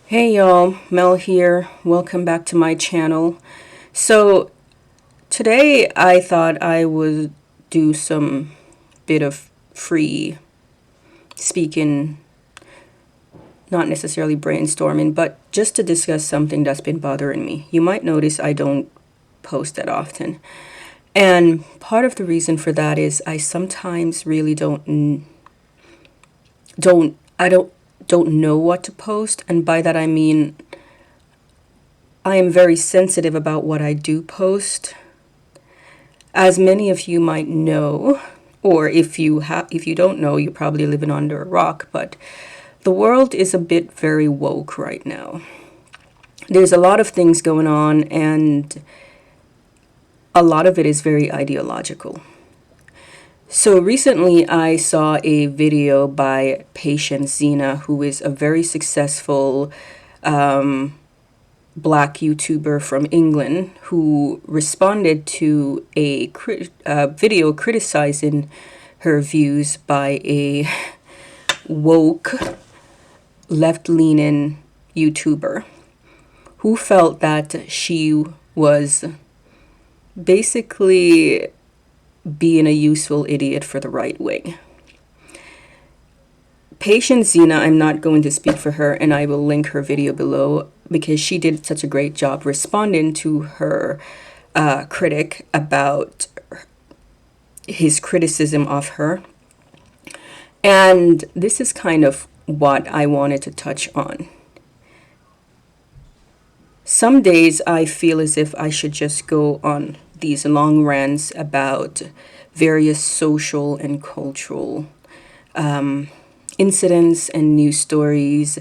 Hey y'all, Mel here. Welcome back to my channel. So today I thought I would do some bit of free speaking, not necessarily brainstorming, but just to discuss something that's been bothering me. You might notice I don't post that often. And part of the reason for that is I sometimes really don't know what to post, and by that I mean I am very sensitive about what I do post. As many of you might know, or if you don't know, you're probably living under a rock, but the world is a bit very woke right now. There's a lot of things going on, and a lot of it is very ideological. So recently I saw a video by Patience Xina, who is a very successful black YouTuber from England, who responded to a video criticizing her views by a woke, left-leaning YouTuber who felt that she was basically being a useful idiot for the right wing. Patience Xina, I'm not going to speak for her, and I will link her video below because she did such a great job responding to her critic about his criticism of her. And this is kind of what I wanted to touch on. Some days I feel as if I should just go on these long rants about various social and cultural incidents and news stories,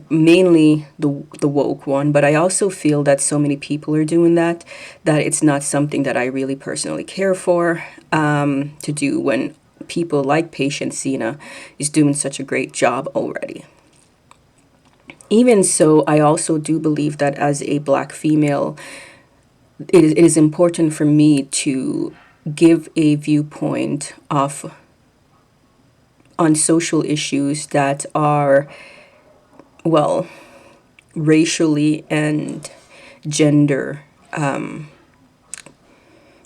mainly the woke one. But I also feel that so many people are doing that it's not something that I really personally care for to do when people like Patience Xina is doing such a great job already. Even so, I also do believe that as a black female, it is important for me to give a viewpoint of on social issues that are, well, racially and gender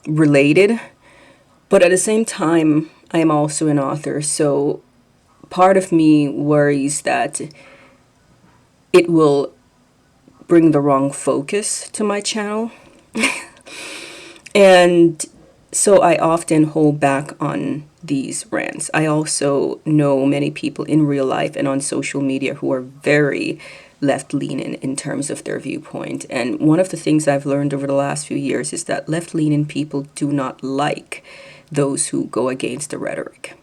related. But at the same time, I am also an author, so part of me worries that it will bring the wrong focus to my channel. And so I often hold back on these rants. I also know many people in real life and on social media who are very left-leaning in terms of their viewpoint. And one of the things I've learned over the last few years is that left-leaning people do not like those who go against the rhetoric.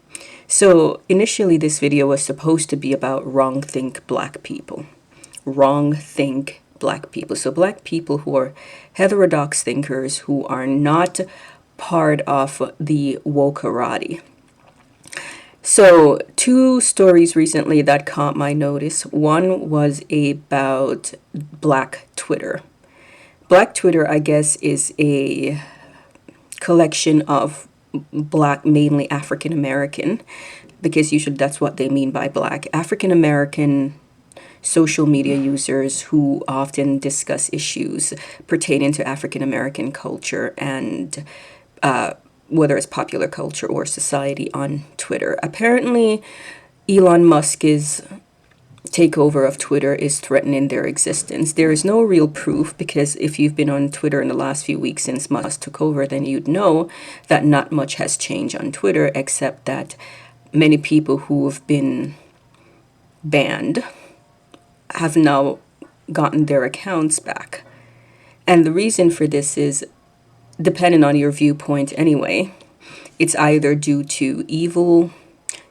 So initially this video was supposed to be about wrong think black people. Wrong think black people. So black people who are heterodox thinkers, who are not part of the wokerati. So two stories recently that caught my notice. One was about Black Twitter. Black Twitter, I guess, is a collection of black, mainly African American, because usually that's what they mean by black, African American social media users who often discuss issues pertaining to African American culture and whether it's popular culture or society on Twitter. Apparently, Elon Musk's takeover of Twitter is threatening their existence. There is no real proof, because if you've been on Twitter in the last few weeks since Musk took over, then you'd know that not much has changed on Twitter, except that many people who have been banned have now gotten their accounts back. And the reason for this is, depending on your viewpoint anyway, it's either due to evil,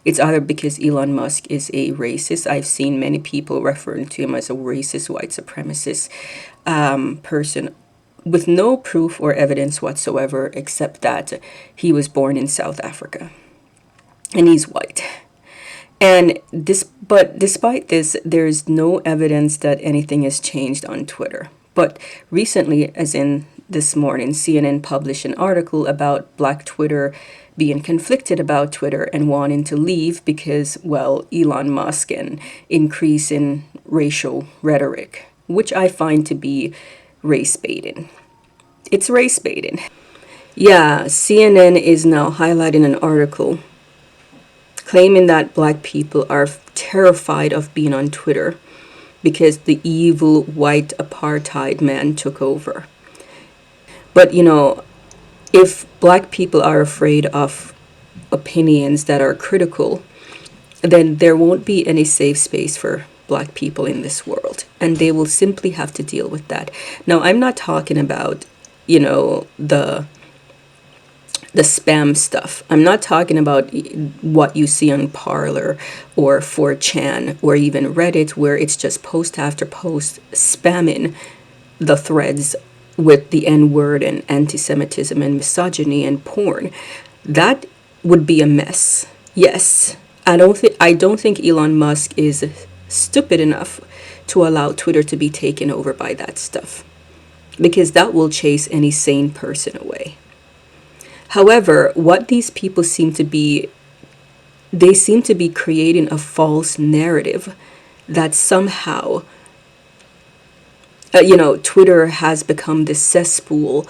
it's either because Elon Musk is a racist. I've seen many people referring to him as a racist, white supremacist person with no proof or evidence whatsoever, except that he was born in South Africa and he's white. And but despite this, there's no evidence that anything has changed on Twitter. But recently, as in this morning, CNN published an article about Black Twitter being conflicted about Twitter and wanting to leave because, well, Elon Musk and increase in racial rhetoric, which I find to be race baiting. It's race baiting. Yeah, CNN is now highlighting an article claiming that black people are terrified of being on Twitter because the evil white apartheid man took over. But if black people are afraid of opinions that are critical, then there won't be any safe space for black people in this world. And they will simply have to deal with that. Now, I'm not talking about, the spam stuff. I'm not talking about what you see on Parler or 4chan or even Reddit, where it's just post after post spamming the threads with the N-word and anti-Semitism and misogyny and porn. That would be a mess. Yes, I don't think Elon Musk is stupid enough to allow Twitter to be taken over by that stuff, because that will chase any sane person away. However, what these people they seem to be creating a false narrative that somehow, Twitter has become this cesspool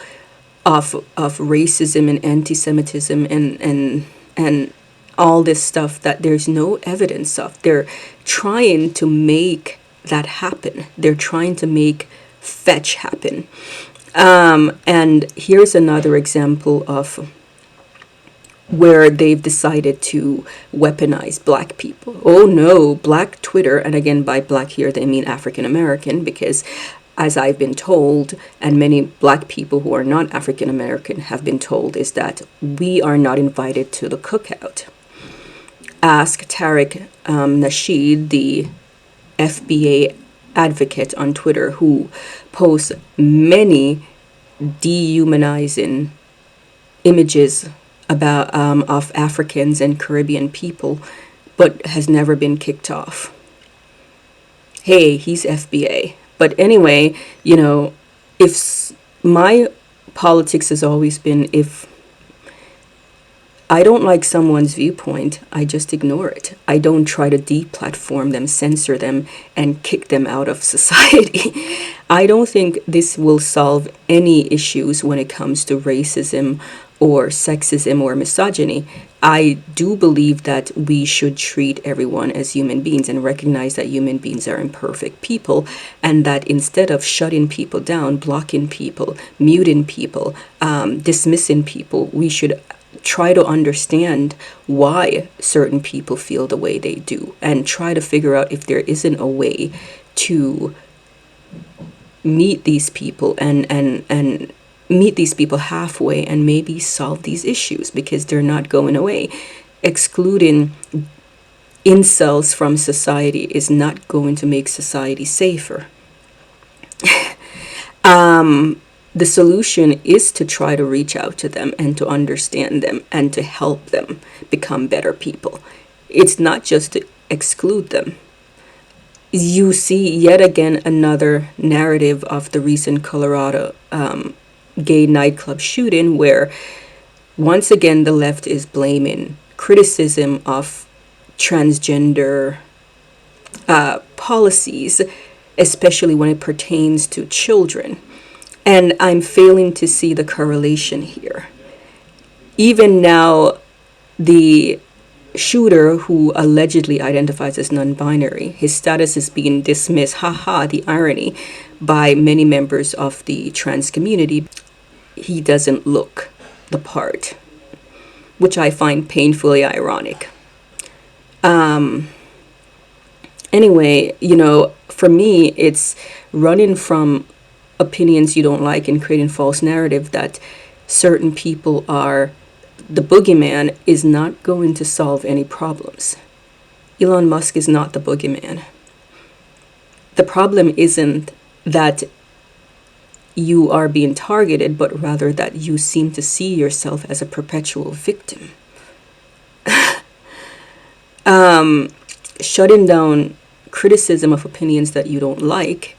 of racism and anti-Semitism and all this stuff that there's no evidence of. They're trying to make that happen. They're trying to make fetch happen. And here's another example of where they've decided to weaponize black people. Oh no, black Twitter, and again by black here they mean African American, because as I've been told, and many black people who are not African American have been told, is that we are not invited to the cookout. Ask Tariq Nasheed, the FBA advocate on Twitter, who posts many dehumanizing images about of Africans and Caribbean people, but has never been kicked off. Hey, he's FBA. But anyway, if my politics has always been, if I don't like someone's viewpoint, I just ignore it. I don't try to deplatform them, censor them, and kick them out of society. I don't think this will solve any issues when it comes to racism or sexism or misogyny. I do believe that we should treat everyone as human beings and recognize that human beings are imperfect people, and that instead of shutting people down, blocking people, muting people, dismissing people, we should try to understand why certain people feel the way they do and try to figure out if there isn't a way to meet these people and meet these people halfway and maybe solve these issues, because they're not going away. Excluding incels from society is not going to make society safer. The solution is to try to reach out to them and to understand them and to help them become better people. It's not just to exclude them. You see yet again another narrative of the recent Colorado gay nightclub shooting, where once again the left is blaming criticism of transgender policies, especially when it pertains to children. And I'm failing to see the correlation here. Even now, the shooter, who allegedly identifies as non-binary, his status is being dismissed, haha, the irony, by many members of the trans community. He doesn't look the part, which I find painfully ironic. Anyway, for me, it's running from opinions you don't like and creating false narrative that certain people are the boogeyman is not going to solve any problems. Elon Musk is not the boogeyman. The problem isn't that you are being targeted, but rather that you seem to see yourself as a perpetual victim. Shutting down criticism of opinions that you don't like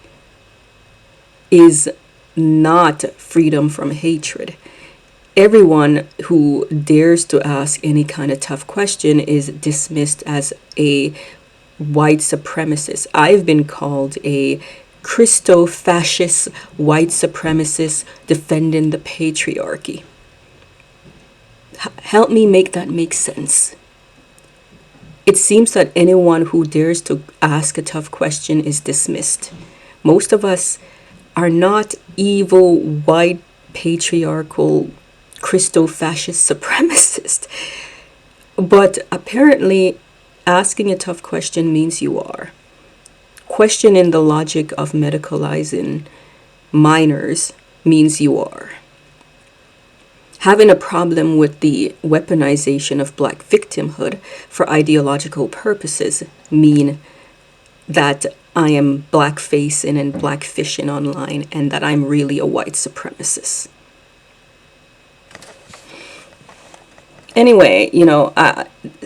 is not freedom from hatred. Everyone who dares to ask any kind of tough question is dismissed as a white supremacist. I've been called a Christo-fascist white supremacist defending the patriarchy. Help me make that make sense. It seems that anyone who dares to ask a tough question is dismissed. Most of us are not evil, white, patriarchal, Christo-fascist supremacists. But apparently, asking a tough question means you are. Questioning the logic of medicalizing minors means you are. Having a problem with the weaponization of black victimhood for ideological purposes mean that I am blackfacing and blackfishing online and that I'm really a white supremacist. Anyway,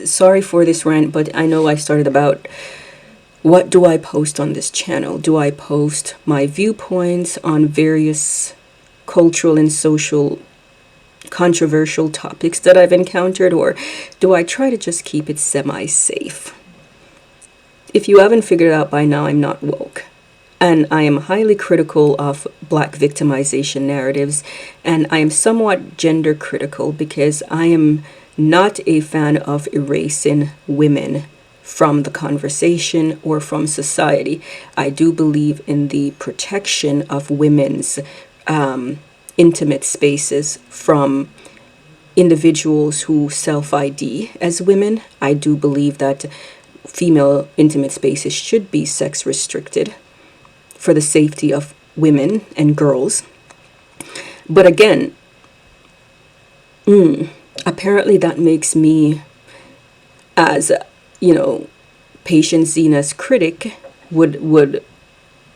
sorry for this rant, but I know I started about what do I post on this channel? Do I post my viewpoints on various cultural and social controversial topics that I've encountered, or do I try to just keep it semi-safe? If you haven't figured it out by now, I'm not woke. And I am highly critical of black victimization narratives, and I am somewhat gender critical because I am not a fan of erasing women from the conversation or from society. I do believe in the protection of women's intimate spaces from individuals who self-ID as women. I do believe that female intimate spaces should be sex restricted for the safety of women and girls. But again, apparently that makes me, as Patience Xina's critic would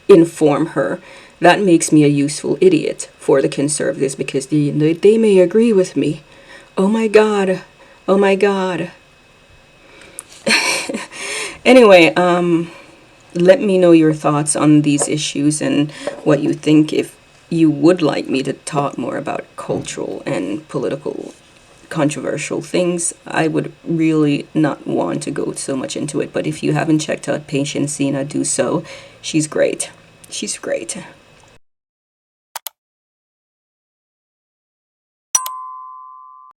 inform her, that makes me a useful idiot for the conservatives because they may agree with me. Oh my god. Oh my god. Anyway, let me know your thoughts on these issues and what you think. If you would like me to talk more about cultural and political controversial things, I would really not want to go so much into it. But if you haven't checked out Patience Xina, do so. She's great. She's great.